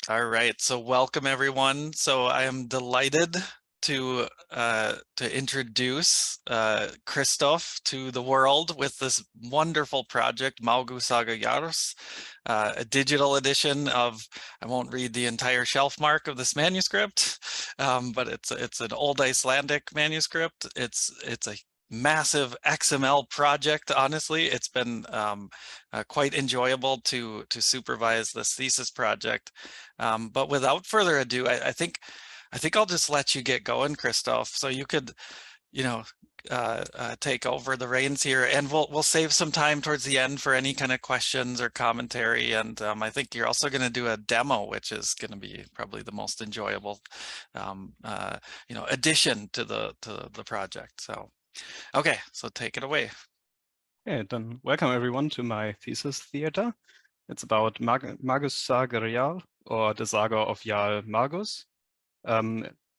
All right, so welcome everyone. So I am delighted to introduce Christoph to the world with this wonderful project, Mágus Saga Jarls, a digital edition of, I won't read the entire shelf mark of this manuscript, but it's an Old Icelandic manuscript. It's a massive XML project. Honestly, it's been quite enjoyable to supervise this thesis project. But without further ado, I think I'll just let you get going, Christoph. So you could, take over the reins here, and we'll save some time towards the end for any kind of questions or commentary. And I think you're also going to do a demo, which is going to be probably the most enjoyable, addition to the project. So. Okay, so take it away. Yeah, then welcome everyone to my Thesis Theater. It's about Mágus Saga Jarls, or the Saga of Jarl Magus.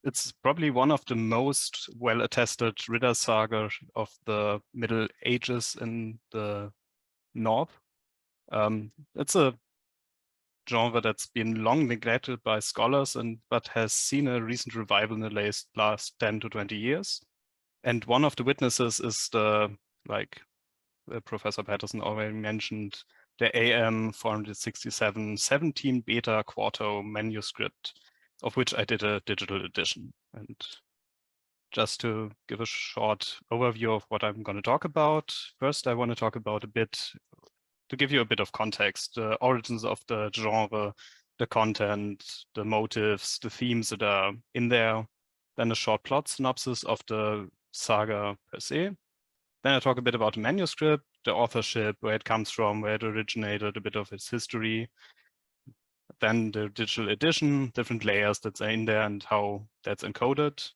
It's probably one of the most well-attested riddarasögur of the Middle Ages in the North. It's a genre that's been long neglected by scholars, but has seen a recent revival in the last 10 to 20 years. And one of the witnesses is Professor Peterson already mentioned, the AM 467 17 beta quarto manuscript, of which I did a digital edition. And just to give a short overview of what I'm going to talk about, first I want to talk about to give you a bit of context, the origins of the genre, the content, the motives, the themes that are in there, then a short plot synopsis of the saga per se. Then I talk a bit about the manuscript, the authorship, where it comes from, where it originated, a bit of its history. Then the digital edition, different layers that's in there and how that's encoded.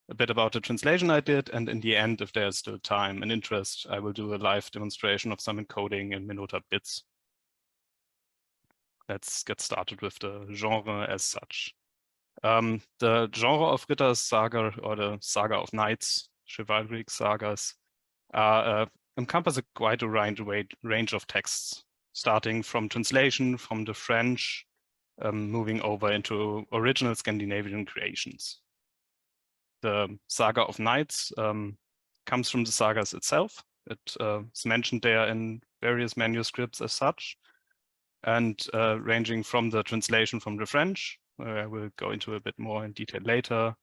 A bit about the translation I did, and in the end, if there's still time and interest, I will do a live demonstration of some encoding in Menota bits. Let's get started with the genre as such. The genre of riddarasögur, or the saga of knights, chivalric sagas, encompass quite a range of texts, starting from translation from the French, moving over into original Scandinavian creations. The saga of knights comes from the sagas itself. It is mentioned there in various manuscripts as such, and ranging from the translation from the French, where I will go into a bit more in detail later,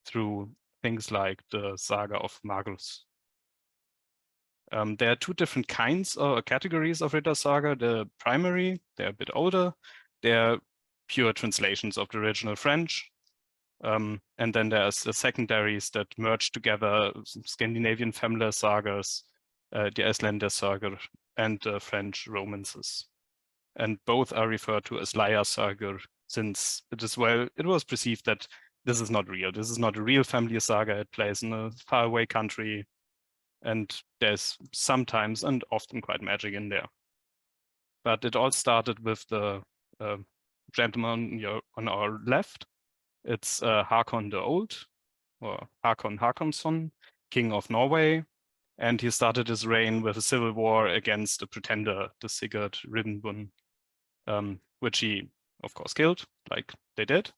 through things like the saga of Magus. There are two different kinds or categories of riddarasögur. The primary, they're a bit older. They're pure translations of the original French. And then there's the secondaries that merge together Scandinavian familiar sagas, the Icelandarsögur, and the French romances. And both are referred to as riddarasögur, since it was perceived that this is not real. This is not a real family saga. It plays in a faraway country, and there's sometimes and often quite magic in there. But it all started with the gentleman on our left. It's Håkon the Old, or Håkon Håkonsson, King of Norway, and he started his reign with a civil war against a pretender, the Sigurd Riddenbund, which he, of course, killed, like they did.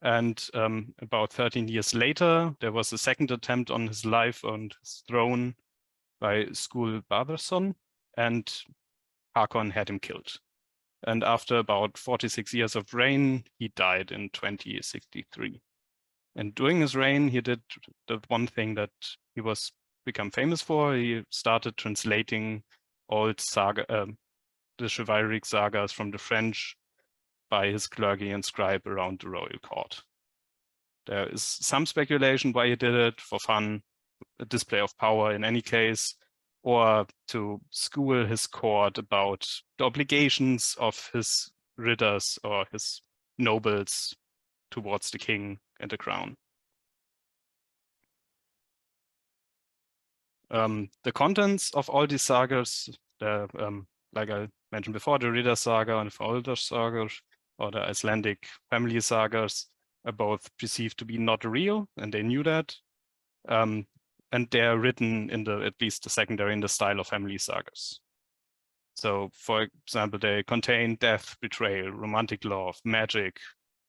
And about 13 years later, there was a second attempt on his life and his throne by Skúli Bárðarson, and Håkon had him killed. And after about 46 years of reign, he died in 2063. And during his reign, he did the one thing that he was become famous for. He started translating old saga, the chivalric sagas from the French by his clergy and scribe around the royal court. There is some speculation why he did it, for fun, a display of power in any case, or to school his court about the obligations of his ridders or his nobles towards the king and the crown. The contents of all these sagas, like I mentioned before, the riddarasögur and the Riddarasögur, or the Icelandic family sagas, are both perceived to be not real, and they knew that. And they're written in at least the secondary, in the style of family sagas. So, for example, they contain death, betrayal, romantic love, magic,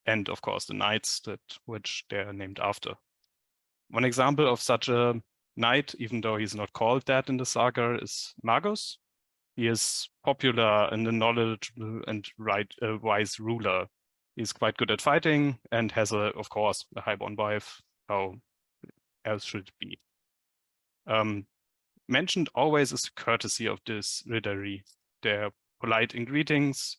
and of course the knights which they're named after. One example of such a knight, even though he's not called that in the saga, is Magus. He is popular and a knowledgeable and wise ruler. He's quite good at fighting and has, of course, a highborn wife. How else should it be? Mentioned always is the courtesy of this riddarasögur. They're polite in greetings.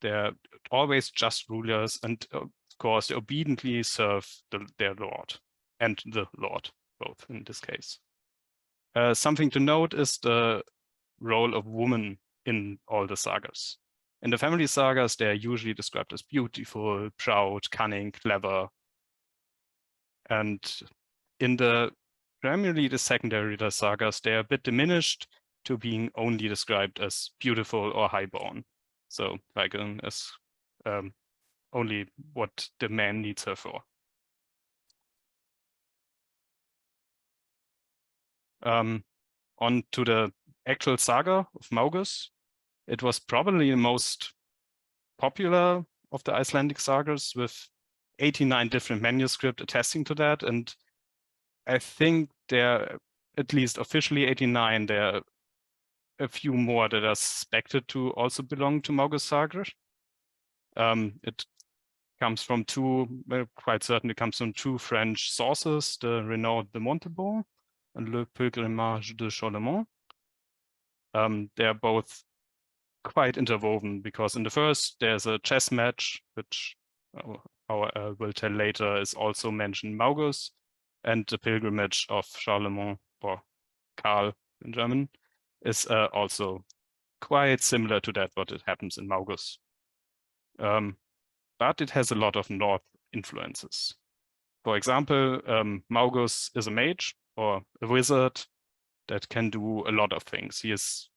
They're always just rulers, and of course, they obediently serve their lord and the lord, both in this case. Something to note is the role of woman in all the sagas. In the family sagas, they are usually described as beautiful, proud, cunning, clever. And in primarily the secondary sagas, they are a bit diminished to being only described as beautiful or highborn. So like as only what the man needs her for. On to the actual saga of Mágus. It was probably the most popular of the Icelandic sagas, with 89 different manuscripts attesting to that. And I think there are at least officially 89. There are a few more that are suspected to also belong to Mágus saga. It comes from quite certain it comes from two French sources, the Renaud de Montauban and Le Pèlerinage de Charlemagne. They're both quite interwoven, because in the first there's a chess match, which I will tell later is also mentioned Mágus, and the pilgrimage of Charlemagne, or Karl in German, is also quite similar to that what it happens in Mágus. But it has a lot of North influences. For example, Mágus is a mage or a wizard that can do a lot of things. He is,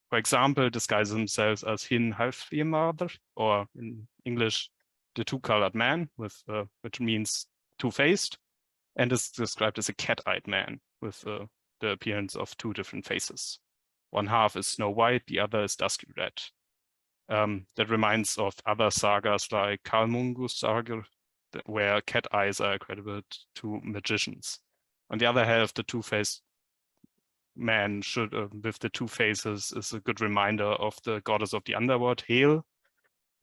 for example, disguises himself as Hin Halfjemardr, or in English, the two-colored man, with which means two-faced, and is described as a cat-eyed man with the appearance of two different faces. One half is snow white, the other is dusky red. That reminds of other sagas like Karlmungus saga, where cat eyes are credited to magicians. On the other half, the two-faced man with the two faces is a good reminder of the goddess of the underworld, Hel,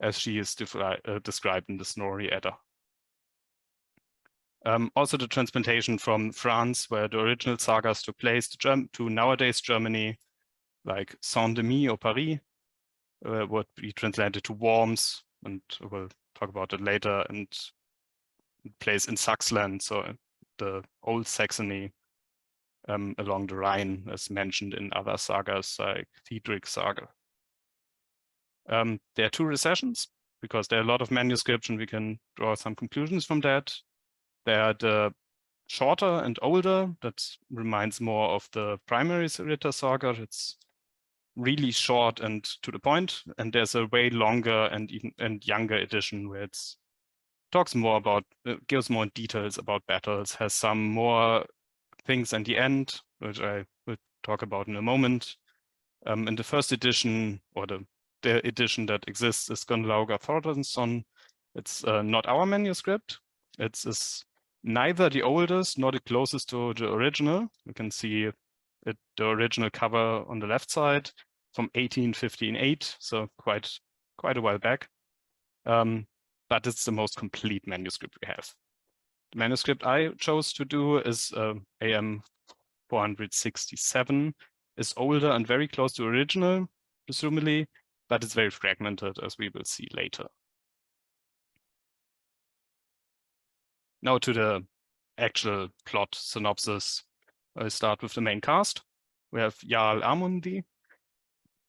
as she is described in the Snorri Edda. Also the transplantation from France, where the original sagas took place, to nowadays Germany, like Saint-Denis or Paris, would be translated to Worms, and we'll talk about it later, and place in Saxland, so the old Saxony along the Rhine, as mentioned in other sagas like Thiedrich saga. There are two recessions, because there are a lot of manuscripts and we can draw some conclusions from that. They are the shorter and older, that reminds more of the primary Ritter saga. It's really short and to the point, and there's a way longer and younger edition where it's talks more about, gives more details about battles, has some more things in the end, which I will talk about in a moment. In the first edition, or the edition that exists, is Gunnlaugur Thordarson. It's not our manuscript. It's neither the oldest nor the closest to the original. You can see the original cover on the left side from 1858, so quite a while back. But it's the most complete manuscript we have. The manuscript I chose to do is AM 467. It's older and very close to original, presumably, but it's very fragmented, as we will see later. Now to the actual plot synopsis. I start with the main cast. We have Jarl Amundi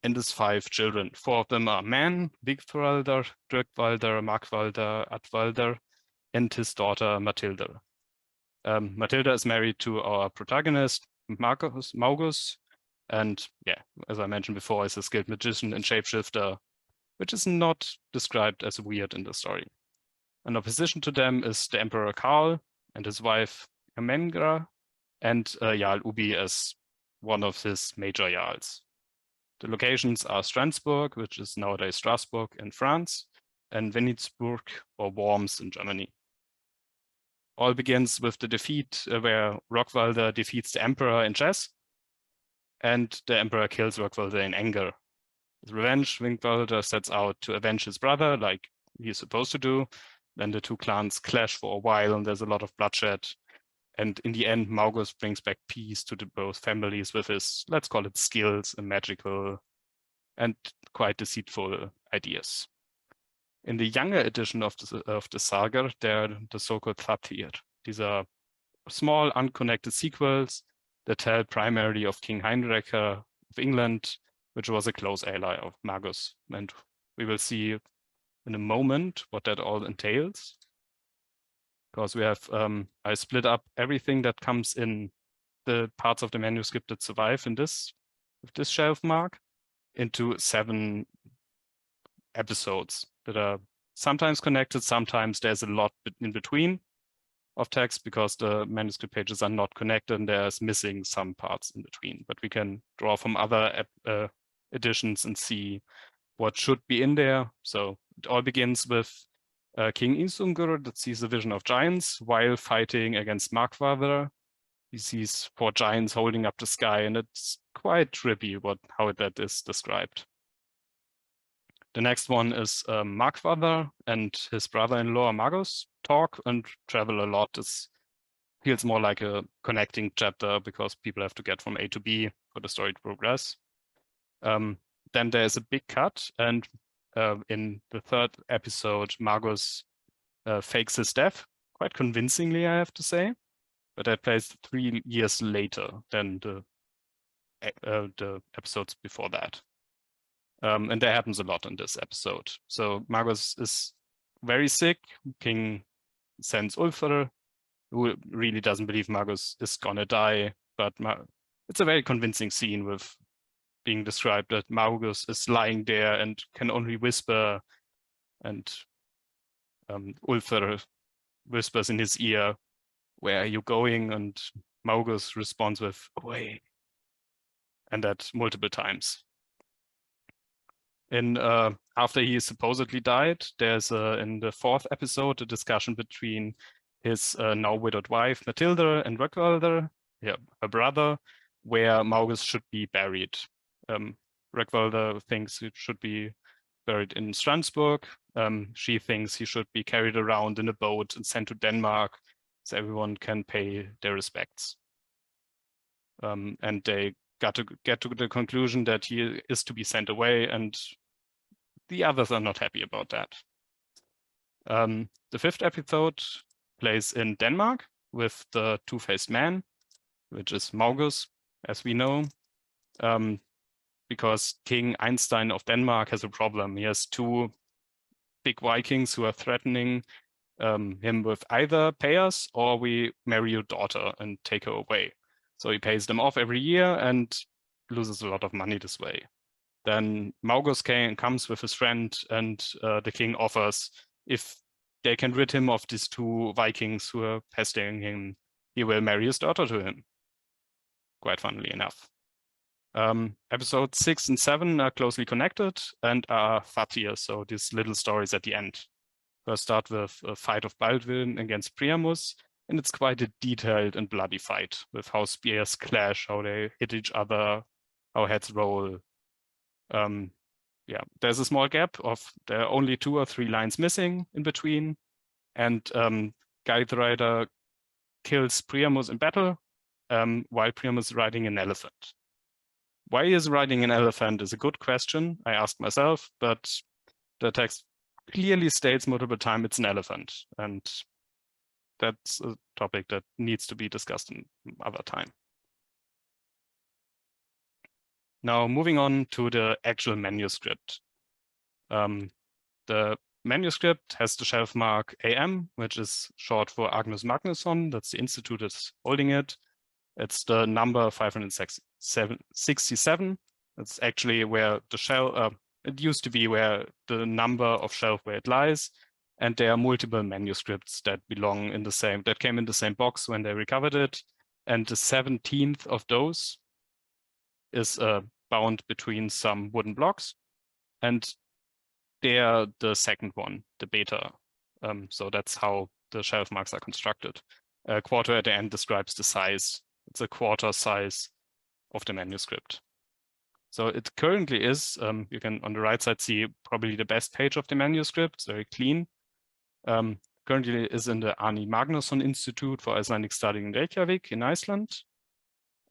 and his 5 children. 4 of them are men: Vigthwaldr, Drögvaldr, Magvaldr, Attvaldr, and his daughter Matilda. Matilda is married to our protagonist, Mágus, and yeah, as I mentioned before, is a skilled magician and shapeshifter, which is not described as weird in the story. In opposition to them is the Emperor Karl and his wife Ermengra, and Jarl Ubi as one of his major jarls. The locations are Strasbourg, which is nowadays Strasbourg in France, and Venitsburg or Worms in Germany. All begins with the defeat where Rögnvalda defeats the emperor in chess, and the emperor kills Rögnvalda in anger. With revenge, Rögnvalda sets out to avenge his brother, like he's supposed to do. Then the two clans clash for a while, and there's a lot of bloodshed. And in the end, Mágus brings back peace to both families with his, let's call it, skills and magical and quite deceitful ideas. In the younger edition of the saga, there are the so-called Thatir. These are small, unconnected sequels that tell primarily of King Heinrich of England, which was a close ally of Magus. And we will see in a moment what that all entails. Because we have, I split up everything that comes in the parts of the manuscript that survive in this shelf mark into 7 episodes that are sometimes connected, sometimes there's a lot in between of text because the manuscript pages are not connected and there's missing some parts in between. But we can draw from other editions and see what should be in there. So it all begins with King Isungur that sees a vision of giants while fighting against Markvarder. He sees 4 giants holding up the sky, and it's quite trippy how that is described. The next one is Markvarder and his brother-in-law Magus talk and travel a lot. It feels more like a connecting chapter because people have to get from A to B for the story to progress. Then there's a big cut, and in the 3rd episode, Magus fakes his death, quite convincingly, I have to say. But that plays 3 years later than the episodes before that. And that happens a lot in this episode. So Magus is very sick. King sends Ulfr, who really doesn't believe Magus is gonna die. But it's a very convincing scene with being described that Magus is lying there and can only whisper, and Ulfr whispers in his ear, "Where are you going?" And Magus responds with, "Away." And that multiple times. After he supposedly died, there's in the 4th episode a discussion between his now widowed wife Matilda and Rögnvalda, her brother, where Magus should be buried. Rögnvalda thinks it should be buried in Strasbourg. She thinks he should be carried around in a boat and sent to Denmark so everyone can pay their respects. And they got to get to the conclusion that he is to be sent away, and the others are not happy about that. The 5th episode plays in Denmark with the two-faced man, which is Mágus, as we know. Because King Einstein of Denmark has a problem. He has 2 big Vikings who are threatening him with either pay us or we marry your daughter and take her away. So he pays them off every year and loses a lot of money this way. Then Mágus comes with his friend, and the king offers if they can rid him of these 2 Vikings who are pestering him, he will marry his daughter to him. Quite funnily enough. Episodes 6 and 7 are closely connected and are Thatir, so these little stories at the end. First start with a fight of Baldwin against Priamus, and it's quite a detailed and bloody fight with how spears clash, how they hit each other, how heads roll. There's a small gap there are only 2 or 3 lines missing in between, and Guiderider kills Priamus in battle while Priamus is riding an elephant. Why he is riding an elephant is a good question, I asked myself, but the text clearly states multiple times it's an elephant, and that's a topic that needs to be discussed in other time. Now, moving on to the actual manuscript. The manuscript has the shelf mark AM, which is short for Agnus Magnusson. That's the institute that's holding it. It's the number 567. That's actually where the shelf, it used to be where the number of shelf where it lies. And there are multiple manuscripts that belong in the same, that came in the same box when they recovered it. And the 17th of those is bound between some wooden blocks, and they're the second one, the beta. So that's how the shelf marks are constructed. A quarter at the end describes the size. It's a quarter size of the manuscript. So it currently is, you can on the right side see probably the best page of the manuscript, it's very clean. Currently is in the Árni Magnússon Institute for Icelandic Study in Reykjavik in Iceland.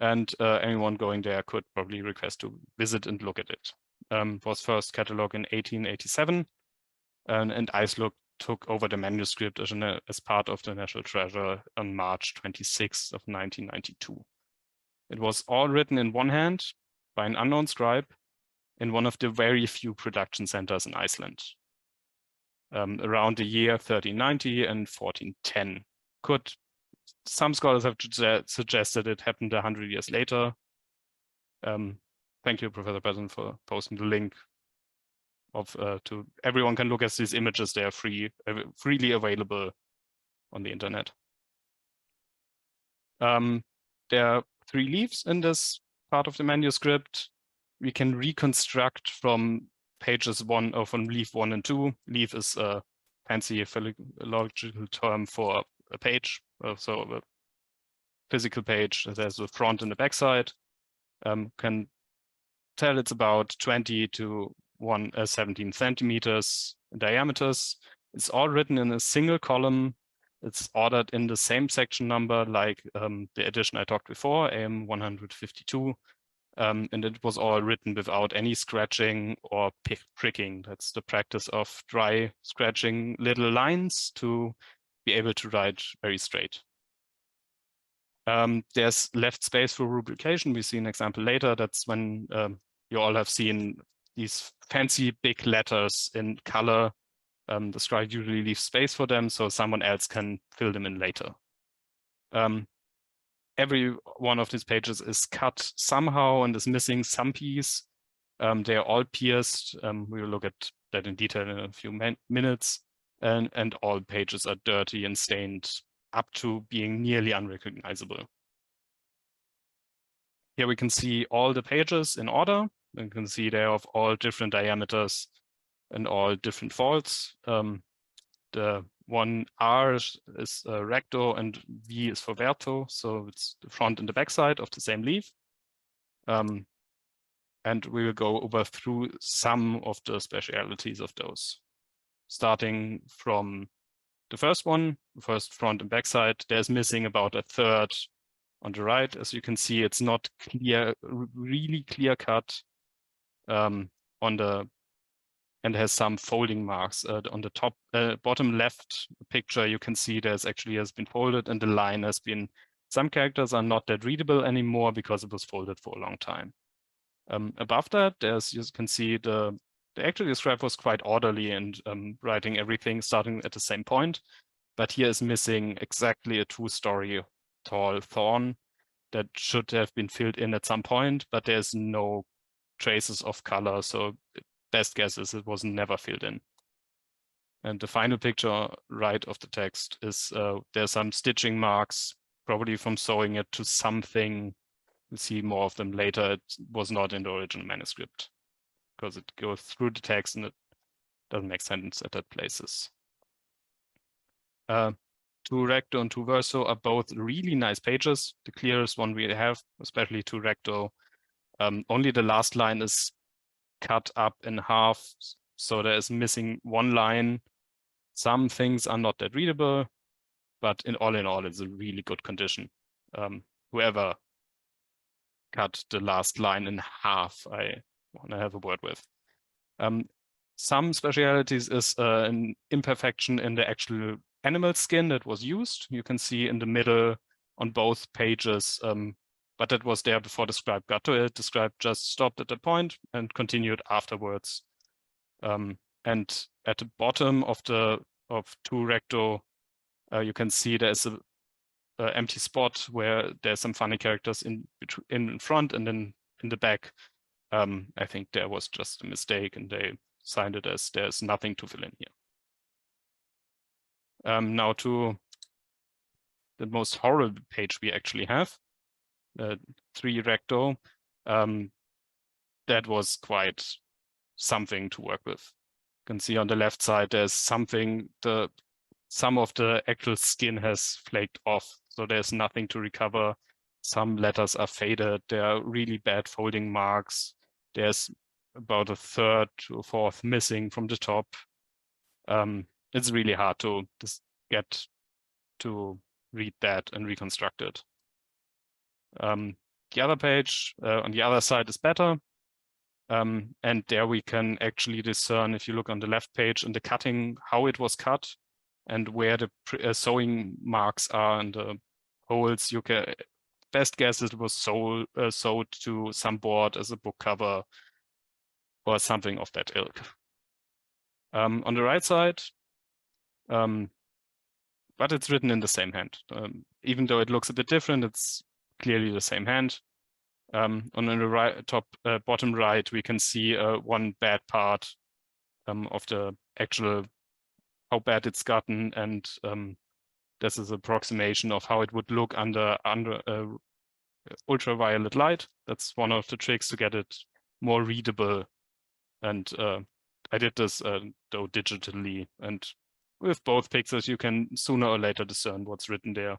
And anyone going there could probably request to visit and look at it. Was first cataloged in 1887, and Iceland took over the manuscript as part of the National Treasure on March 26th of 1992. It was all written in one hand by an unknown scribe in one of the very few production centers in Iceland. Around the year 1390 and 1410. Some scholars have suggested it happened 100 years later. Thank you, Professor Peterson, for posting the link to everyone can look at these images. They are freely available on the internet. There are 3 leaves in this part of the manuscript. We can reconstruct from pages from leaf 1 and 2. Leaf is a fancy philological term for a page, so a physical page. There's a front and a back side. Can tell it's about 20 to 17 centimeters in diameters. It's all written in a single column. It's ordered in the same section number like the edition I talked before, AM 152. And it was all written without any scratching or pricking. That's the practice of dry scratching little lines to be able to write very straight. There's left space for rubrication. We see an example later. That's when you all have seen these fancy big letters in color. The scribe usually leaves space for them so someone else can fill them in later. Every one of these pages is cut somehow and is missing some piece. They are all pierced. We will look at that in detail in a few minutes. And all pages are dirty and stained up to being nearly unrecognizable. Here we can see all the pages in order. You can see they are of all different diameters and all different faults. The one R is recto and V is for verto, so it's the front and the back side of the same leaf. And we will go through some of the specialities of those. Starting from the first one, first front and back side, there's missing about a third on the right. As you can see, it's not clear, really clear cut and has some folding marks on the top, bottom left picture. You can see there's actually has been folded and the line has been, some characters are not that readable anymore because it was folded for a long time. Above that, there's, you can see the scribe was quite orderly and writing everything starting at the same point. But here is missing exactly a 2-story tall thorn that should have been filled in at some point, but there's no traces of color. So best guess is it was never filled in. And the final picture right of the text is there's some stitching marks, probably from sewing it to something. We'll see more of them later. It was not in the original manuscript because it goes through the text and it doesn't make sense at that places. Tu recto and tu verso are both really nice pages. The clearest one we have, especially tu recto. Only the last line is cut up in half, so there is missing one line. Some things are not that readable, but in all, it's a really good condition. Whoever cut the last line in half, I want to have a word with. Some specialities is an imperfection in the actual animal skin that was used. You can see in the middle on both pages, but that was there before the scribe got to it. The scribe just stopped at the point and continued afterwards. And at the bottom of tu recto, you can see there's a empty spot where there's some funny characters in front and then in the back. I think there was just a mistake and they signed it as there's nothing to fill in here. Now to the most horrible page we actually have. 3 recto. that was quite something to work with. You can see on the left side, there's something, some of the actual skin has flaked off, so there's nothing to recover. Some letters are faded, there are really bad folding marks. There's about a third to a fourth missing from the top. It's really hard to just get to read that and reconstruct it. The other page on the other side is better. And there we can actually discern, if you look on the left page, in the cutting, how it was cut and where the sewing marks are and the holes. You can best guess it was sewed to some board as a book cover or something of that ilk. On the right side, but it's written in the same hand. Even though it looks a bit different, it's clearly the same hand. On the right, bottom right, we can see one bad part of the actual, how bad it's gotten, and this is an approximation of how it would look under ultraviolet light. That's one of the tricks to get it more readable. And I did this though digitally, and with both pixels, you can sooner or later discern what's written there.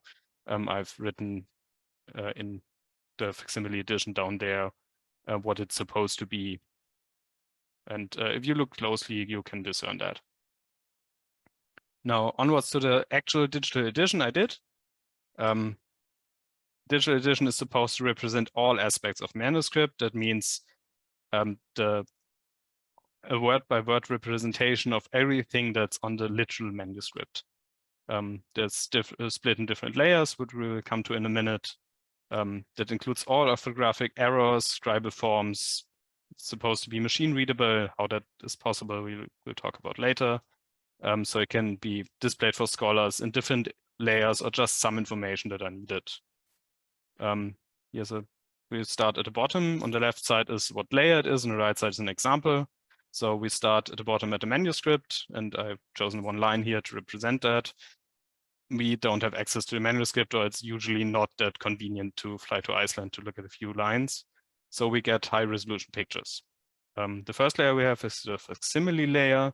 I've written in the facsimile edition down there what it's supposed to be. And if you look closely, you can discern that. Now onwards to the actual digital edition I did. Digital edition is supposed to represent all aspects of manuscript. That means a word-by-word representation of everything that's on the literal manuscript. That's split in different layers, which we will come to in a minute. That includes all orthographic errors, scribal forms. It's supposed to be machine readable. How that is possible, we'll talk about later. So it can be displayed for scholars in different layers or just some information that are needed. We start at the bottom. On the left side is what layer it is, and the right side is an example. So we start at the bottom at the manuscript, and I've chosen one line here to represent that. We don't have access to the manuscript, or it's usually not that convenient to fly to Iceland to look at a few lines. So we get high resolution pictures. The first layer we have is the facsimile layer.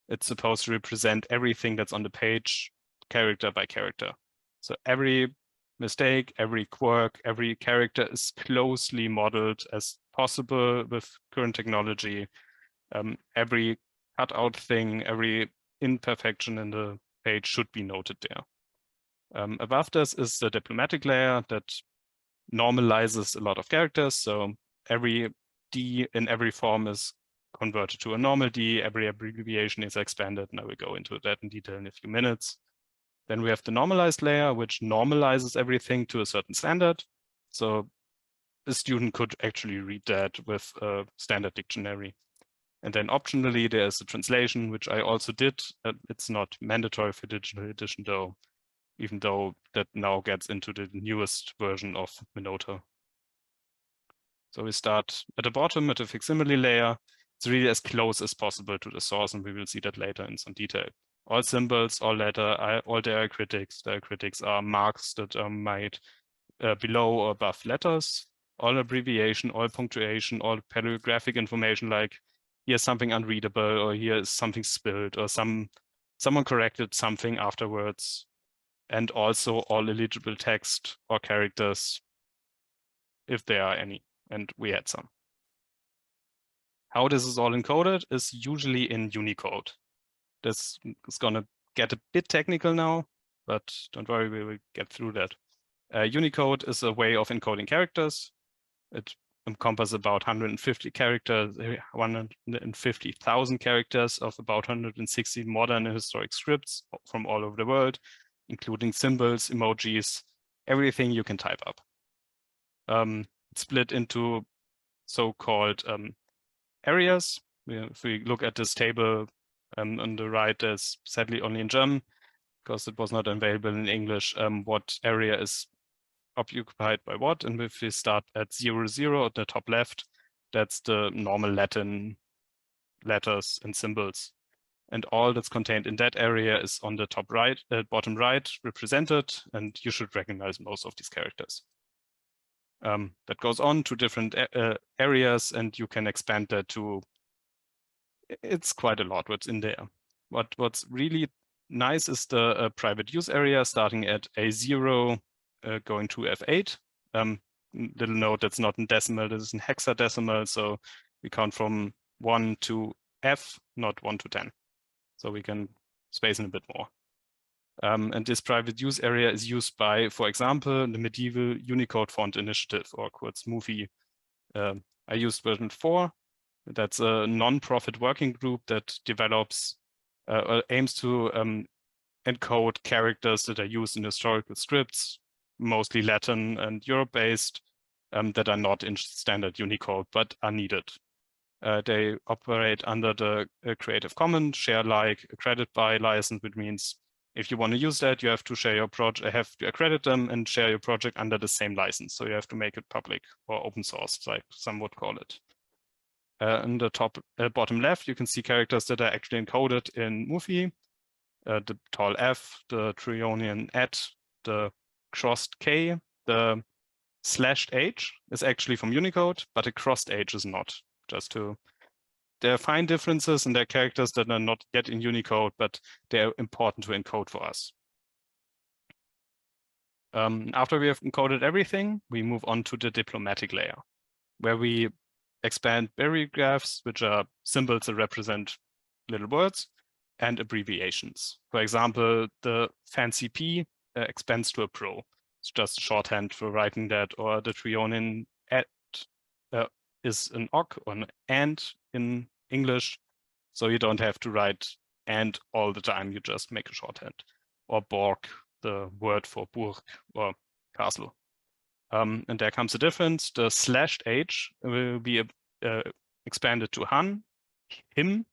It's supposed to represent everything that's on the page, character by character. So every mistake, every quirk, every character is closely modeled as possible with current technology. Every cutout thing, every imperfection in the page should be noted there. Above this is the diplomatic layer that normalizes a lot of characters. So every D in every form is converted to a normal D, every abbreviation is expanded, and I will go into that in detail in a few minutes. Then we have the normalized layer, which normalizes everything to a certain standard. So a student could actually read that with a standard dictionary. And then optionally, there's a translation, which I also did. It's not mandatory for digital edition though, even though that now gets into the newest version of Menota. So we start at the bottom at the facsimile layer. It's really as close as possible to the source, and we will see that later in some detail. All symbols, all letter, all diacritics. Diacritics are marks that are made below or above letters. All abbreviation, all punctuation, all paleographic information, like here's something unreadable, or here is something spilled, or someone corrected something afterwards. And also all illegible text or characters, if there are any, and we had some. How this is all encoded is usually in Unicode. This is gonna get a bit technical now, but don't worry, we will get through that. Unicode is a way of encoding characters. It encompasses about 150 characters, 150,000 characters of about 160 modern and historic scripts from all over the world, including symbols, emojis, everything you can type up. It's split into so-called areas. If we look at this table on the right, there's sadly only in German, because it was not available in English, what area is occupied by what. And if we start at 00 at the top left, that's the normal Latin letters and symbols. And all that's contained in that area is on the top right, bottom right, represented, and you should recognize most of these characters. that goes on to different areas, and you can expand that to, it's quite a lot what's in there. What's really nice is the private use area starting at A0 going to F8. Little note, that's not in decimal, this is in hexadecimal, so we count from 1 to F, not 1 to 10. So we can space in a bit more. And this private use area is used by, for example, the Medieval Unicode Font Initiative, or kurz MUFI. I used version 4. That's a non-profit working group that develops, aims to encode characters that are used in historical scripts, mostly Latin and Europe-based, that are not in standard Unicode, but are needed. They operate under the Creative Commons share like accredit by license, which means if you want to use that, you have to share your project, have to accredit them and share your project under the same license. So you have to make it public or open source, like some would call it. In the top bottom left, you can see characters that are actually encoded in MUFI. The tall F, the Trionian at, the crossed K, the slashed H is actually from Unicode, but a crossed H is not. There are fine differences, and there are characters that are not yet in Unicode, but they're important to encode for us. After we have encoded everything, we move on to the diplomatic layer, where we expand paragraphs, which are symbols that represent little words, and abbreviations. For example, the fancy P expands to a pro. It's just shorthand for writing that, or the Trionian at is an ok or an and in English, so you don't have to write and all the time, you just make a shorthand. Or Borg, the word for Burg or castle. And there comes a difference. The slashed H will be expanded to Han, him,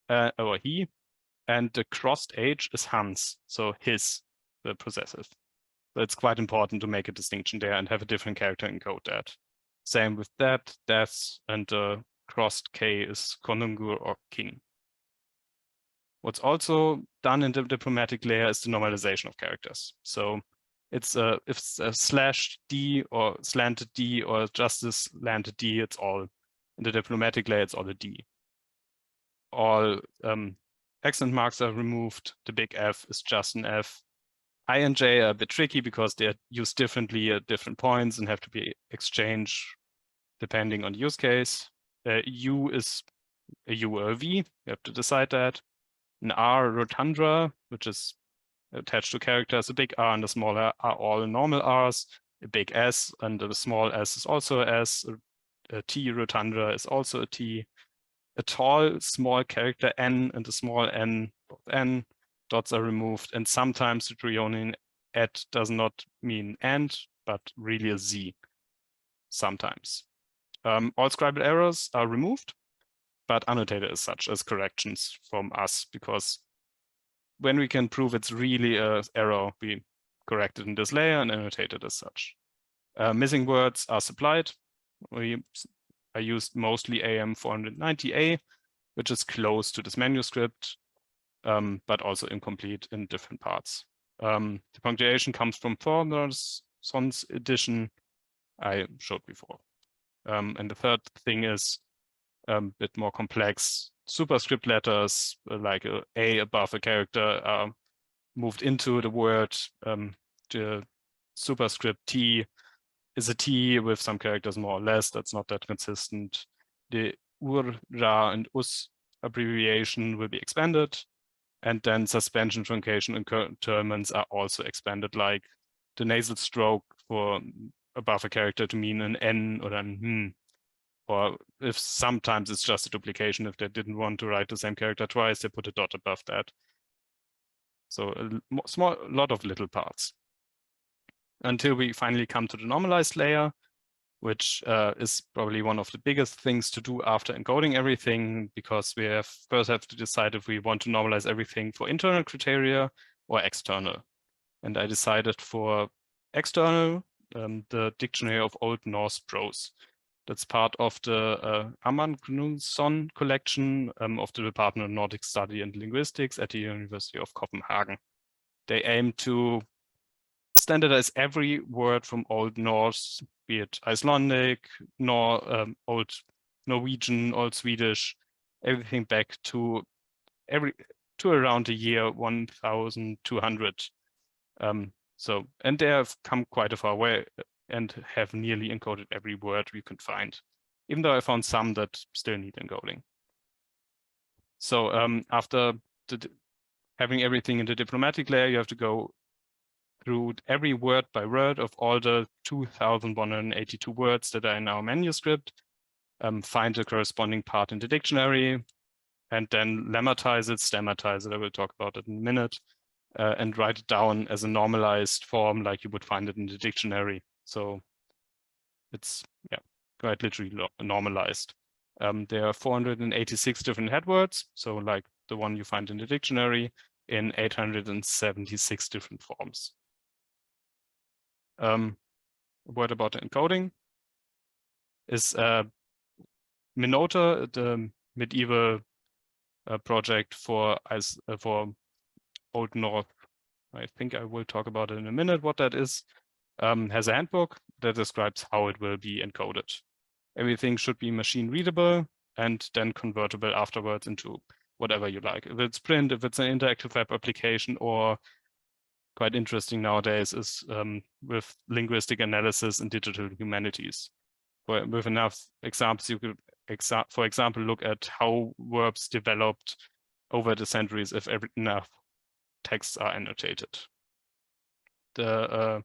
or he, and the crossed H is Hans, so his, the possessive. So it's quite important to make a distinction there and have a different character encode that. Same with that, and the crossed K is Konungur or king. What's also done in the diplomatic layer is the normalization of characters. So it's if it's a slashed D or slanted D or just a slanted D, it's all in the diplomatic layer, it's all a D. All accent marks are removed. The big F is just an F. I and J are a bit tricky because they're used differently at different points and have to be exchanged depending on the use case. U is a U or a V, you have to decide that. An R rotundra, which is attached to characters, a big R and a small R are all normal Rs. A big S and a small S is also a S. A T rotundra is also a T. A tall small character N and a small N, both N, dots are removed. And sometimes the Trionian at does not mean and, but really a Z, sometimes. All scribal errors are removed, but annotated as such as corrections from us, because when we can prove it's really an error, we correct it in this layer and annotate it as such. Missing words are supplied. I used mostly AM 490A, which is close to this manuscript, but also incomplete in different parts. The punctuation comes from Thornton's edition I showed before. And the third thing is a bit more complex. Superscript letters, like A above a character, are moved into the word. The superscript T is a T with some characters more or less. That's not that consistent. The ur, ra, and us abbreviation will be expanded. And then suspension, truncation, and curtailments are also expanded, like the nasal stroke for above a character to mean an N or an N. Or if sometimes it's just a duplication, if they didn't want to write the same character twice, they put a dot above that. So a lot of little parts. Until we finally come to the normalized layer, which is probably one of the biggest things to do after encoding everything, because we first have to decide if we want to normalize everything for internal criteria or external. And I decided for external, the Dictionary of Old Norse Prose. That's part of the Amundsen collection of the Department of Nordic Study and Linguistics at the University of Copenhagen. They aim to standardize every word from Old Norse, be it Icelandic, Old Norwegian, Old Swedish, everything back to around the year 1200. And they have come quite a far way and have nearly encoded every word we can find, even though I found some that still need encoding. So after having everything in the diplomatic layer, you have to go through every word by word of all the 2,182 words that are in our manuscript, find the corresponding part in the dictionary, and then lemmatize it, stematize it, I will talk about it in a minute, and write it down as a normalized form like you would find it in the dictionary. So it's quite literally normalized. There are 486 different headwords, so like the one you find in the dictionary, in 876 different forms. A word about the encoding is Menota, the medieval project for Old North. I think I will talk about it in a minute what that is. Has a handbook that describes how it will be encoded. Everything should be machine readable and then convertible afterwards into whatever you like. If it's print, if it's an interactive web application, or quite interesting nowadays is with linguistic analysis and digital humanities. With enough examples, you could, for example, look at how verbs developed over the centuries if enough texts are annotated. The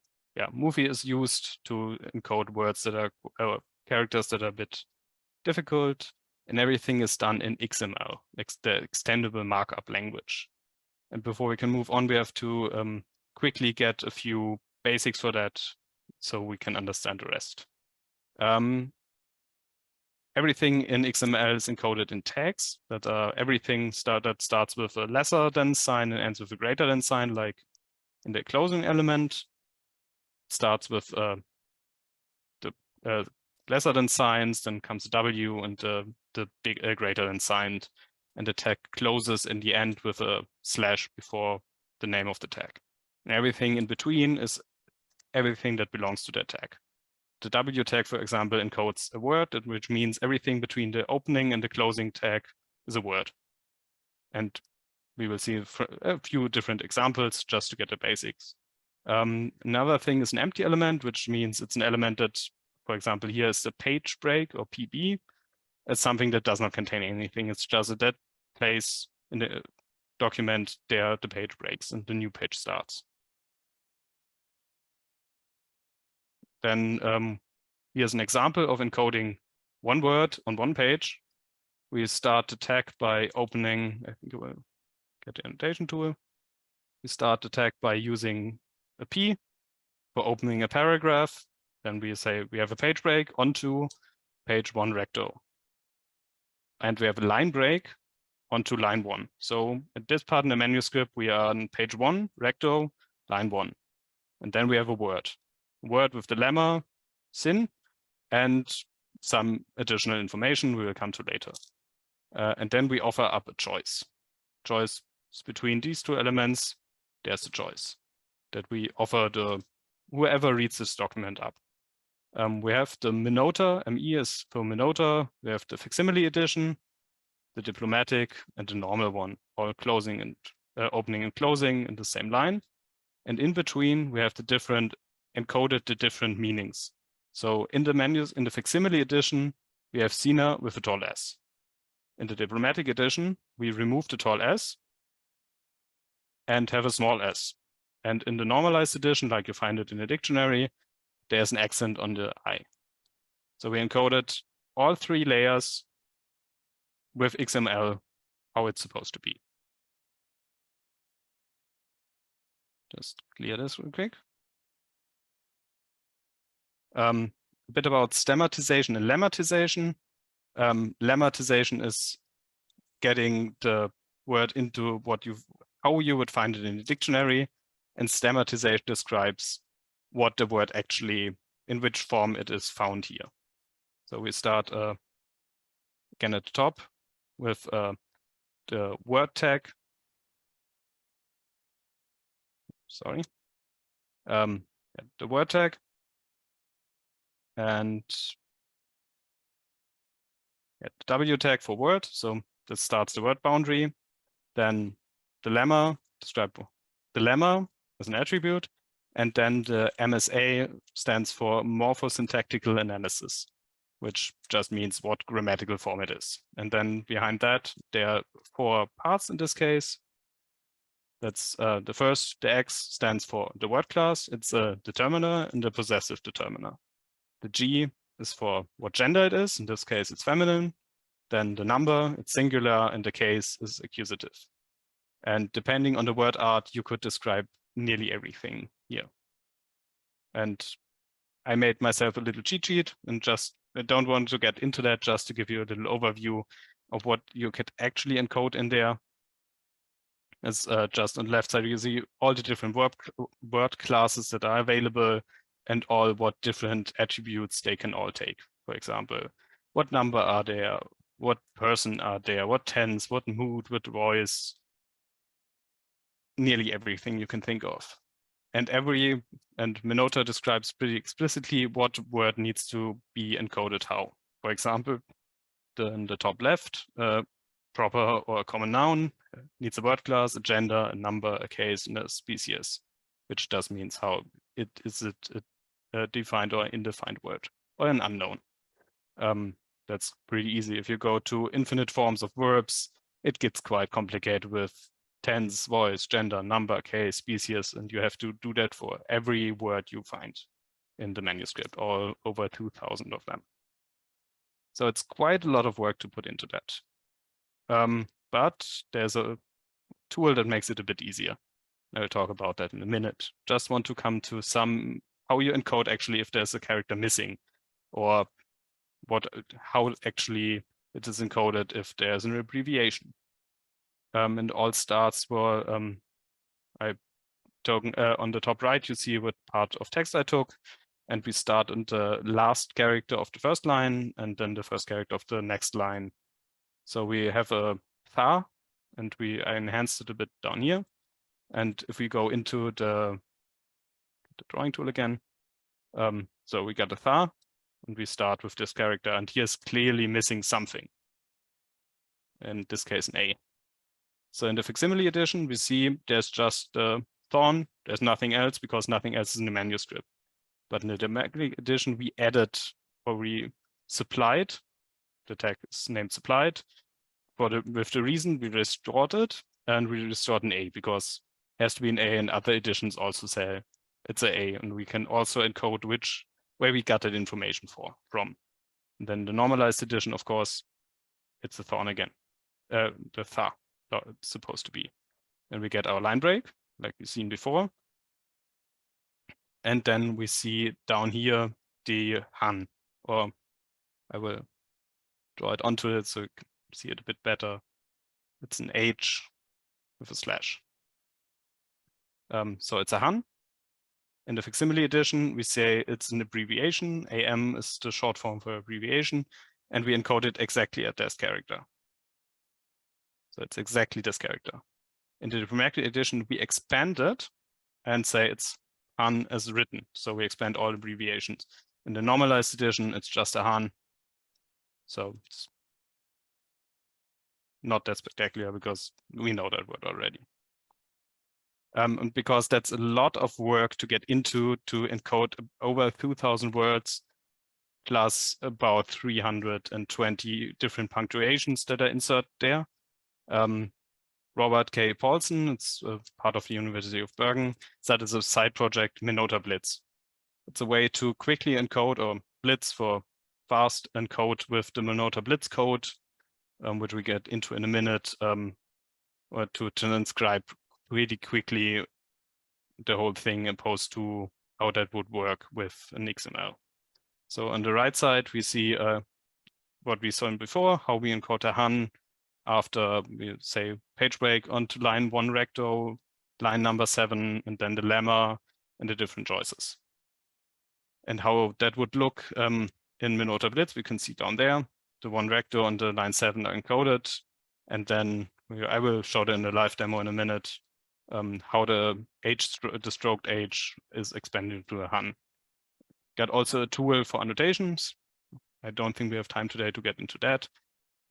movie is used to encode words that are characters that are a bit difficult, and everything is done in XML, the extendable markup language. And before we can move on, we have to quickly get a few basics for that so we can understand the rest. Everything in XML is encoded in tags that are everything that starts with a lesser than sign and ends with a greater than sign, like in the closing element. Starts with the lesser than signs, then comes W and the big greater than sign, and the tag closes in the end with a slash before the name of the tag. And everything in between is everything that belongs to that tag. The W tag, for example, encodes a word, which means everything between the opening and the closing tag is a word. And we will see a few different examples just to get the basics. Another thing is an empty element, which means it's an element that, for example, here is the page break or PB. It's something that does not contain anything. It's just a dead place in the document there the page breaks and the new page starts. Then here's an example of encoding one word on one page. We start the tag by opening, I think you will get the annotation tool. We start the tag by using a P for opening a paragraph. Then we say we have a page break onto page 1 recto. And we have a line break onto line 1. So at this part in the manuscript, we are on page 1 recto, line 1. And then we have a word with the lemma sin and some additional information we will come to later. And then we offer up a choice. Choice is between these two elements. There's a choice that we offer whoever reads this document up. We have the Menota, ME is for Menota. We have the facsimile edition, the diplomatic, and the normal one, all closing and opening and closing in the same line. And in between, we have the different encoded the different meanings. So in the facsimile edition, we have Sina with a tall S. In the diplomatic edition, we remove the tall S and have a small s. And in the normalized edition, like you find it in the dictionary, there's an accent on the I. So we encoded all three layers with XML, how it's supposed to be. Just clear this real quick. A bit about stemmatization and lemmatization. Lemmatization is getting the word into how you would find it in the dictionary, and stemmatization describes what the word actually, in which form it is found here. So we start again at the top with the word tag. Sorry. the word tag, and the W tag for word. So this starts the word boundary. Then the lemma, describe the lemma as an attribute. And then the MSA stands for morphosyntactical analysis, which just means what grammatical form it is. And then behind that, there are 4 parts in this case. That's the first, the X stands for the word class. It's a determiner and a possessive determiner. The G is for what gender it is. In this case, it's feminine. Then the number, it's singular, and the case is accusative. And depending on the word art, you could describe nearly everything here. And I made myself a little cheat sheet, and I don't want to get into that, just to give you a little overview of what you could actually encode in there. It's just on the left side, you see all the different word classes that are available and all what different attributes they can all take. For example, what number are there? What person are there? What tense? What mood? What voice? Nearly everything you can think of. And Menota describes pretty explicitly what word needs to be encoded how. For example, in the top left, proper or a common noun needs a word class, a gender, a number, a case, and a species, which does means how it is a defined or indefined word or an unknown. That's pretty easy. If you go to infinite forms of verbs, it gets quite complicated with tense, voice, gender, number, case, species, and you have to do that for every word you find in the manuscript, all over 2,000 of them. So it's quite a lot of work to put into that. But there's a tool that makes it a bit easier. I will talk about that in a minute. Just want to come to how you encode actually if there's a character missing, or how actually it is encoded if there's an abbreviation. And all starts were on the top right, you see what part of text I took, and we start on the last character of the first line and then the first character of the next line. So we have a tha, and I enhanced it a bit down here. And if we go into the drawing tool again, so we got a tha, and we start with this character, and here's clearly missing something. In this case, an A. So in the facsimile edition, we see there's just the thorn, there's nothing else because nothing else is in the manuscript. But in the dramatic edition, we added, or we supplied, the tag is named supplied, with the reason we restored it, and we restored an A because it has to be an A, and other editions also say it's an A, and we can also encode where we got that information from. And then the normalized edition, of course, it's the thorn again, the tha. It's supposed to be. And we get our line break, like we've seen before. And then we see down here the han, or I will draw it onto it so you can see it a bit better. It's an H with a slash. So it's a han. In the facsimile edition, we say it's an abbreviation. AM is the short form for abbreviation, and we encode it exactly at this character. So it's exactly this character. In the dramatic edition, we expand it and say it's han as written. So we expand all abbreviations. In the normalized edition, it's just a han. So it's not that spectacular because we know that word already. And because that's a lot of work to get into to encode over 2,000 words, plus about 320 different punctuations that are inserted there. Robert K. Paulson, it's part of the University of Bergen, started as a side project, Menota Blitz. It's a way to quickly encode, or blitz for fast encode with the Menota Blitz code, which we get into in a minute, or to transcribe really quickly the whole thing opposed to how that would work with an XML. So on the right side, we see what we saw before, how we encode a han after we say page break onto line 1 recto, line number 7, and then the lemma and the different choices. And how that would look in Menota Blitz, we can see down there, the 1 recto and the line 7 are encoded. And then I will show that in the live demo in a minute. how the stroked age is expanded to a Han. Got also a tool for annotations. I don't think we have time today to get into that.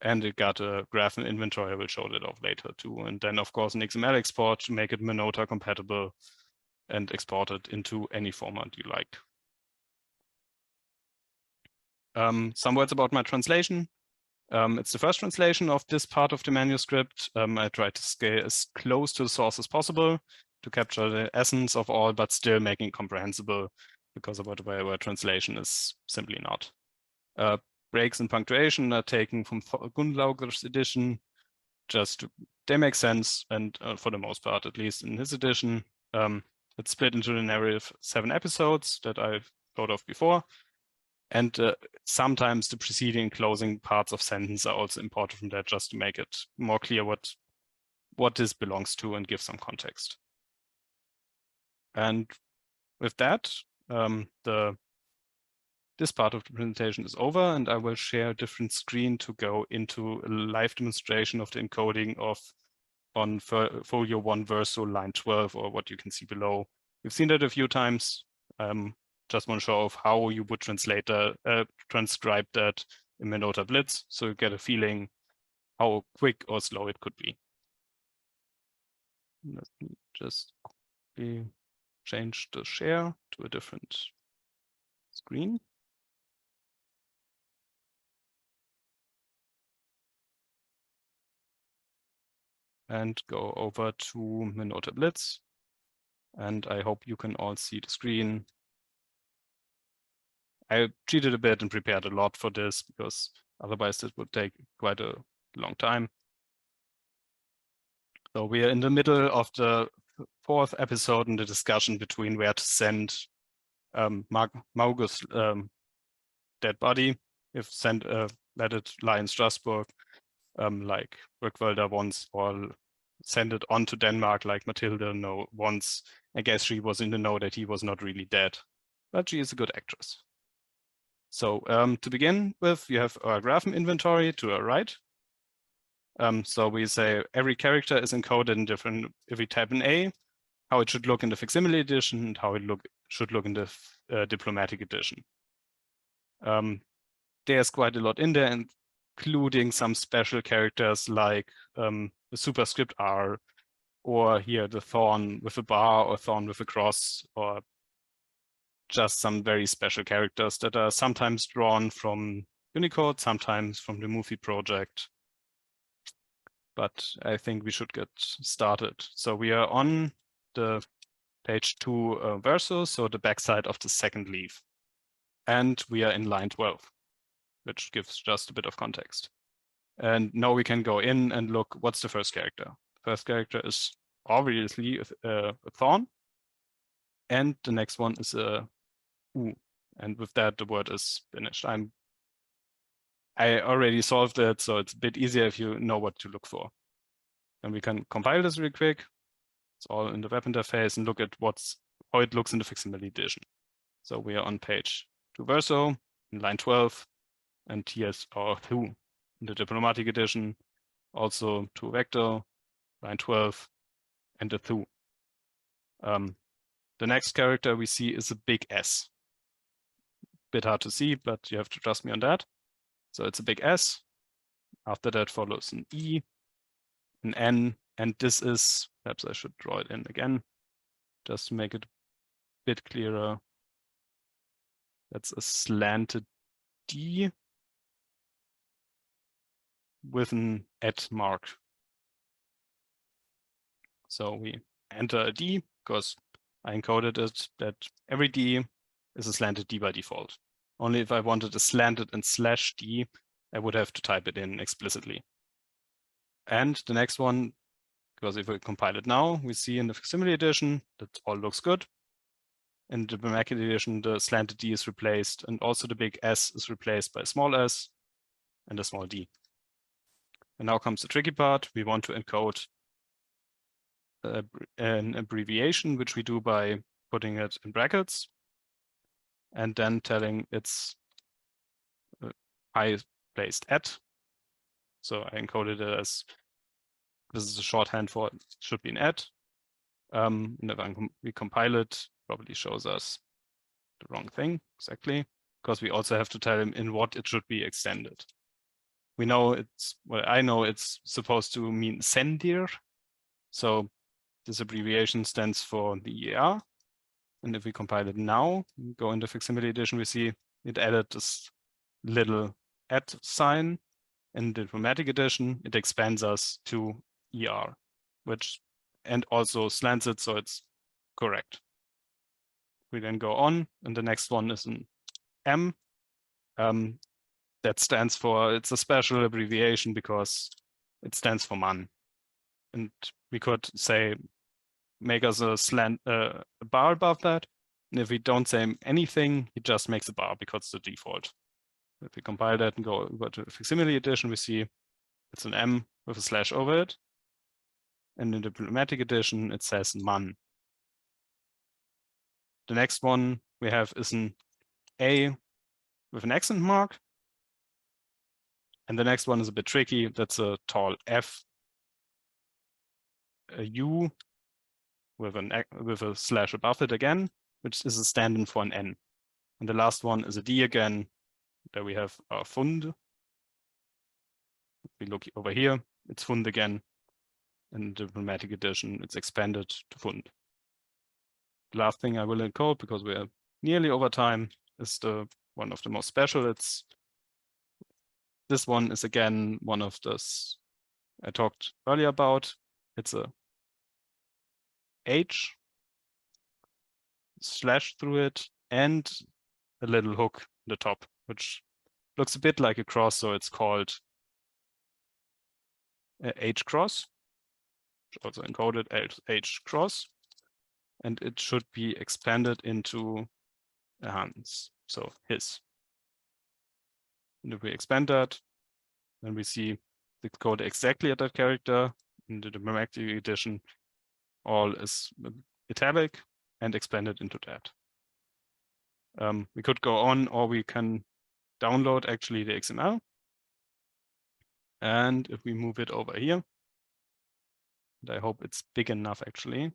And it got a graph and inventory. I will show that off later too. And then of course an XML export to make it Menota compatible and export it into any format you like. Some words about my translation. It's the first translation of this part of the manuscript. I tried to scale as close to the source as possible to capture the essence of all, but still making it comprehensible, because of what our translation is simply not. Breaks in punctuation are taken from Gunnlauger's edition. They make sense, and for the most part, at least in his edition, it's split into the narrative 7 episodes that I've thought of before. And sometimes the preceding and closing parts of sentence are also important from that, just to make it more clear what this belongs to and give some context. And with that, this part of the presentation is over, and I will share a different screen to go into a live demonstration of the encoding on folio 1 verso line 12, or what you can see below. You've seen that a few times. Just want to show off how you would transcribe that in Menota Blitz, so you get a feeling how quick or slow it could be. Let me just quickly change the share to a different screen. And go over to Menota Blitz. And I hope you can all see the screen. I cheated a bit and prepared a lot for this, because otherwise this would take quite a long time. So we are in the middle of the 4th episode in the discussion between where to send Mágus' dead body, if let it lie in Strasbourg, like Rückwälder wants, or send it on to Denmark like Matilda wants. I guess she was in the know that he was not really dead, but she is a good actress. So to begin with, you have our graph inventory to our right. So we say every character is encoded in different, if we type in A, how it should look in the facsimile edition and how it should look in the diplomatic edition. There's quite a lot in there, including some special characters like the superscript R, or here the thorn with a bar or thorn with a cross, or just some very special characters that are sometimes drawn from Unicode, sometimes from the movie project. But I think we should get started. So we are on the page 2 verso, so the backside of the second leaf. And we are in line 12, which gives just a bit of context. And now we can go in and look, what's the first character? First character is obviously a thorn. And the next one is a U. And with that, the word is finished. I already solved it, so it's a bit easier if you know what to look for. And we can compile this really quick. It's all in the web interface, and look at how it looks in the facsimile edition. So we are on page 2 verso, in line 12, and here's our thu in the diplomatic edition, also 2 vector, line 12, and the thu. The next character we see is a big S. Bit hard to see, but you have to trust me on that. So it's a big S. After that follows an E, an N, and this is, perhaps I should draw it in again, just to make it a bit clearer. That's a slanted D with an at mark. So we enter a D, because I encoded it that every D is a slanted D by default. Only if I wanted a slanted and slash D, I would have to type it in explicitly. And the next one, because if we compile it now, we see in the facsimile edition that all looks good. In the diplomatic edition, the slanted D is replaced, and also the big S is replaced by a small s and a small d. And now comes the tricky part. We want to encode an abbreviation, which we do by putting it in brackets and then telling it's I placed at. So I encoded it as, this is a shorthand for it should be an at. And if we compile it, probably shows us the wrong thing exactly, because we also have to tell him in what it should be extended. We know it's, well, I know it's supposed to mean sendir. So this abbreviation stands for the ER. And if we compile it now, go into facsimile edition, we see it added this little @ sign. In the diplomatic edition, it expands us to ER, and also slants it so it's correct. We then go on, and the next one is an M. That stands for, it's a special abbreviation because it stands for man. And we could say, make us a bar above that. And if we don't say anything, it just makes a bar because it's the default. If we compile that and go to facsimile edition, we see it's an M with a slash over it. And in the diplomatic edition, it says man. The next one we have is an A with an accent mark. And the next one is a bit tricky. That's a tall F, a U with a slash above it again, which is a stand-in for an N. And the last one is a D again. There we have our fund. If we look over here, it's fund again. In the diplomatic edition, it's expanded to fund. The last thing I will encode, because we are nearly over time, is the one of the most special. This one is again one of those I talked earlier about. It's a H slash through it and a little hook at the top, which looks a bit like a cross, so it's called H cross, also encoded H cross, and it should be expanded into a Hans, so his. And if we expand that, then we see the code exactly at that character. In the diplomatic edition, all is italic and expanded into that. We could go on, or we can download actually the XML. And if we move it over here, and I hope it's big enough actually,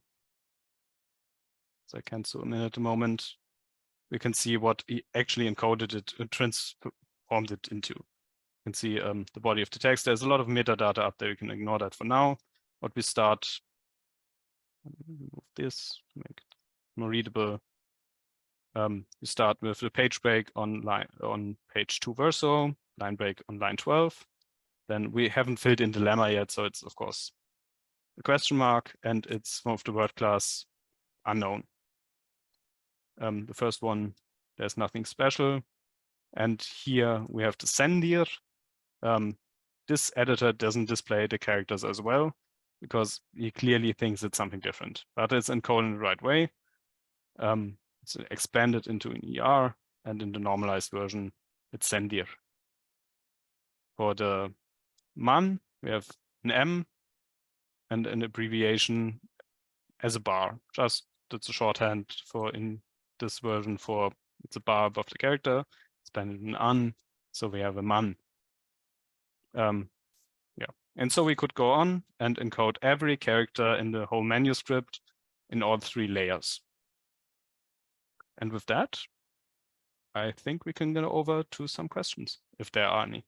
so I can't zoom in at the moment, we can see what he actually encoded it, transformed it into. You can see the body of the text. There's a lot of metadata up there. You can ignore that for now. What we start, remove this to make it more readable. We start with the page break on page 2 verso, line break on line 12. Then we haven't filled in the lemma yet, so it's of course a question mark, and it's from the word class unknown. The first one, there's nothing special. And here we have the sendir. This editor doesn't display the characters as well, because he clearly thinks it's something different, but it's encoded in the right way. It's expanded into an ER, and in the normalized version, it's sendir. For the man, we have an M and an abbreviation as a bar. Just that's a shorthand for in this version for it's a bar above the character, expanded in an, so we have a man. Yeah, and so we could go on and encode every character in the whole manuscript in all 3 layers. And with that, I think we can go over to some questions, if there are any.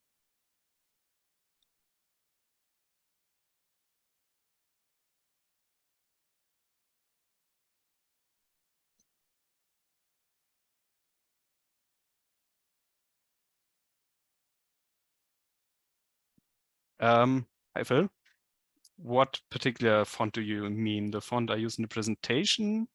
Hi, Phil. What particular font do you mean? The font I use in the presentation?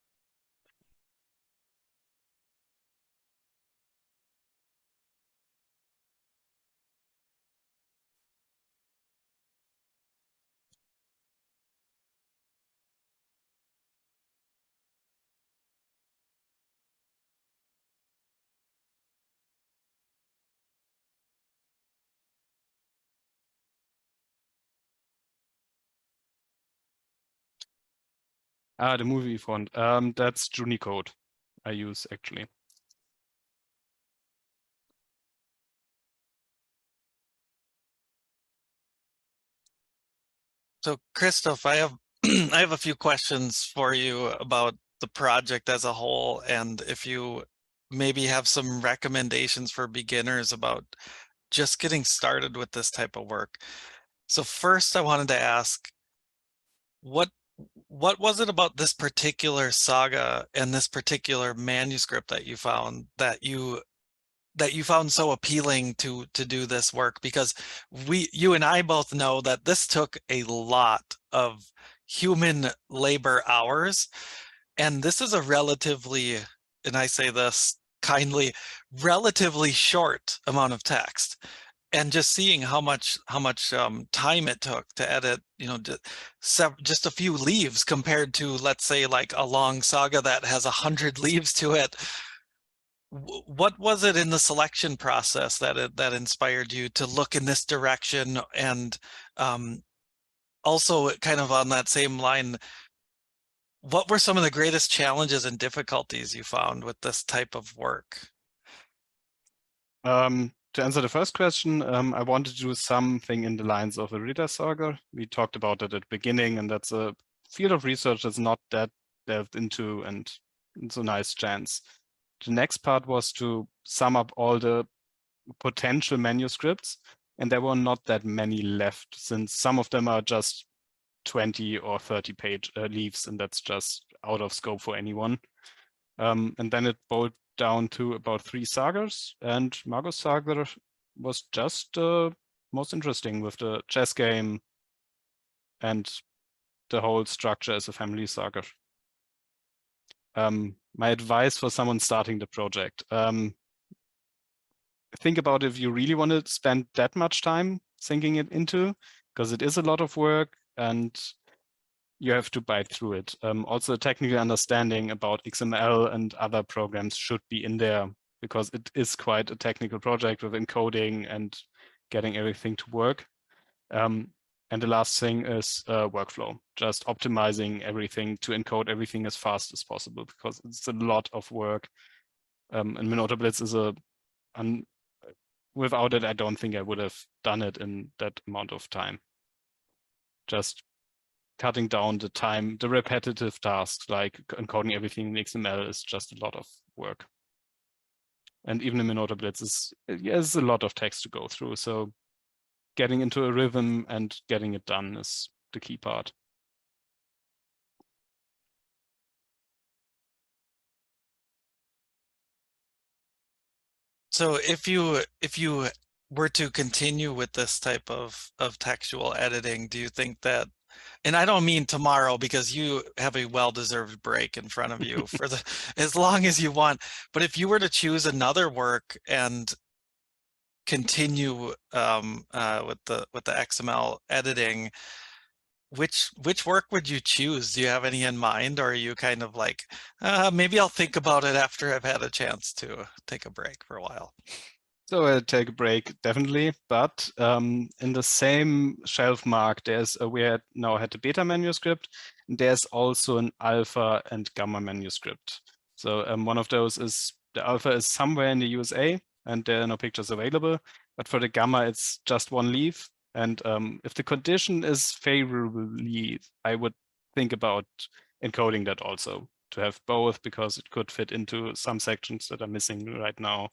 The movie font. That's Junicode I use actually. So Christoph, I have I have a few questions for you about the project as a whole, and if you maybe have some recommendations for beginners about just getting started with this type of work. So first I wanted to ask, what was it about this particular saga and this particular manuscript that you found so appealing to do this work? Because you and I both know that this took a lot of human labor hours, and this is a relatively, and I say this kindly, relatively short amount of text. And just seeing how much time it took to edit, just a few leaves compared to, let's say, like a long saga that has 100 leaves to it. What was it in the selection process that inspired you to look in this direction? And also, kind of on that same line, what were some of the greatest challenges and difficulties you found with this type of work? To answer the first question, I wanted to do something in the lines of a riddarasögur. We talked about it at the beginning, and that's a field of research that's not that delved into, and it's a nice chance. The next part was to sum up all the potential manuscripts, and there were not that many left, since some of them are just 20 or 30 page leaves, and that's just out of scope for anyone. And then it boiled down to about 3 sagas, and Mágus saga was just most interesting with the chess game and the whole structure as a family saga. My advice for someone starting the project: think about if you really want to spend that much time sinking it into, because it is a lot of work and you have to bite through it. Also, technical understanding about XML and other programs should be in there, because it is quite a technical project with encoding and getting everything to work. And the last thing is workflow, just optimizing everything to encode everything as fast as possible, because it's a lot of work. And Menota Blitz is without it, I don't think I would have done it in that amount of time. Just cutting down the time, the repetitive tasks like encoding everything in XML is just a lot of work. And even in Menota Blitz is a lot of text to go through. So getting into a rhythm and getting it done is the key part. So if you were to continue with this type of textual editing, do you think that, and I don't mean tomorrow, because you have a well-deserved break in front of you for as long as you want, but if you were to choose another work and continue with the XML editing, which work would you choose? Do you have any in mind, or are you kind of like, maybe I'll think about it after I've had a chance to take a break for a while? So I'll take a break, definitely. But in the same shelf mark, we now had the beta manuscript, and there's also an alpha and gamma manuscript. So one of those is, the alpha is somewhere in the USA, and there are no pictures available. But for the gamma, it's just 1 leaf. And if the condition is favorably, I would think about encoding that also, to have both, because it could fit into some sections that are missing right now.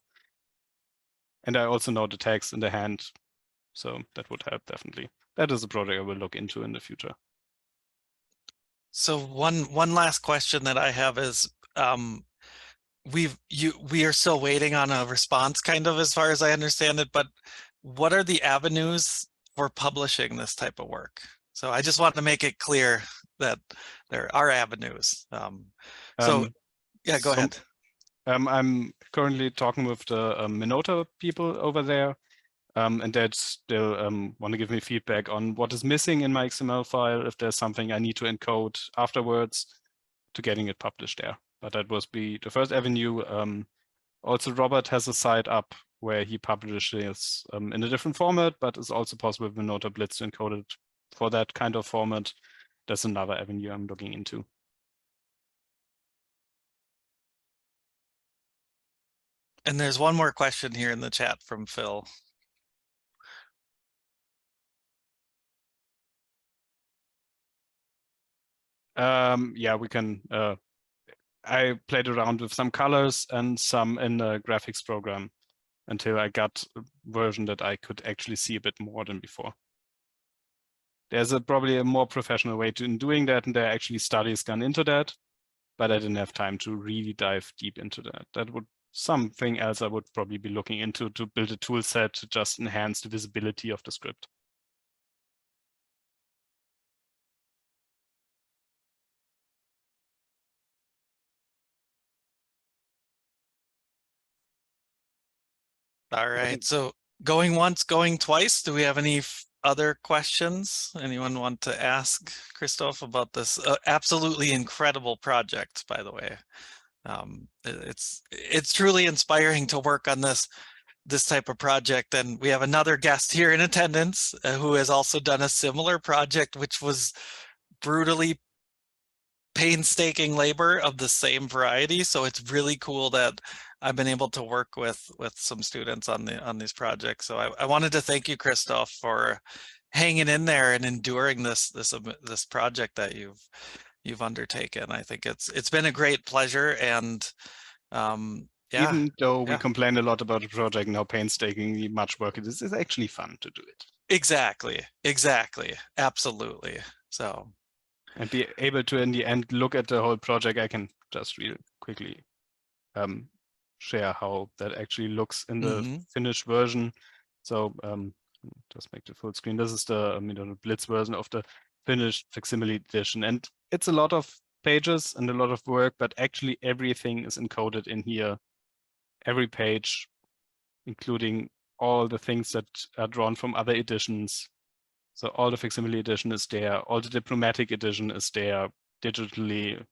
And I also know the text in the hand, so that would help definitely. That is a project I will look into in the future. So one last question that I have is, we are still waiting on a response, kind of, as far as I understand it, but what are the avenues for publishing this type of work? So I just want to make it clear that there are avenues. So yeah, go ahead. I'm currently talking with the Menota people over there, and they still want to give me feedback on what is missing in my XML file, if there's something I need to encode afterwards to getting it published there. But that was the first avenue. Also, Robert has a site up where he publishes in a different format, but it's also possible with Menota Blitz to encode it for that kind of format. That's another avenue I'm looking into. And there's one more question here in the chat from Phil. Yeah, we can. I played around with some colors and some in the graphics program until I got a version that I could actually see a bit more than before. There's probably a more professional way to doing that, and there are actually studies gone into that, but I didn't have time to really dive deep into that. That would something else I would probably be looking into, to build a tool set to just enhance the visibility of the script. All right, so going once, going twice. Do we have any other questions? Anyone want to ask Christoph about this absolutely incredible project, by the way? It's truly inspiring to work on this type of project, and we have another guest here in attendance who has also done a similar project, which was brutally painstaking labor of the same variety. So it's really cool that I've been able to work with some students on these projects. So I wanted to thank you, Christoph, for hanging in there and enduring this project that you've undertaken. I think it's been a great pleasure, and yeah. Even though we complain a lot about the project and how painstakingly much work it is, it's actually fun to do it. Exactly, absolutely. So. And be able to, in the end, look at the whole project. I can just real quickly share how that actually looks in the finished version. So just make the full screen. This is the Blitz version of the finished facsimile edition. And it's a lot of pages and a lot of work, but actually everything is encoded in here. Every page, including all the things that are drawn from other editions. So all the facsimile edition is there, all the diplomatic edition is there digitally.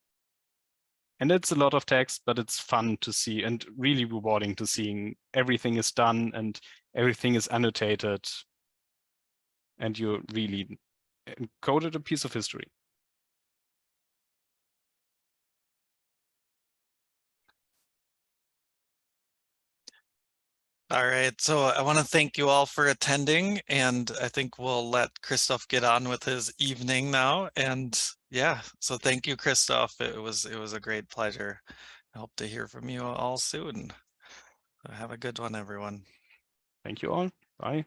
And it's a lot of text, but it's fun to see and really rewarding to seeing everything is done and everything is annotated. And you really encoded a piece of history. All right, so I want to thank you all for attending, and I think we'll let Christoph get on with his evening now. And yeah, so thank you, Christoph. It was a great pleasure. I hope to hear from you all soon. Have a good one, everyone. Thank you all. Bye.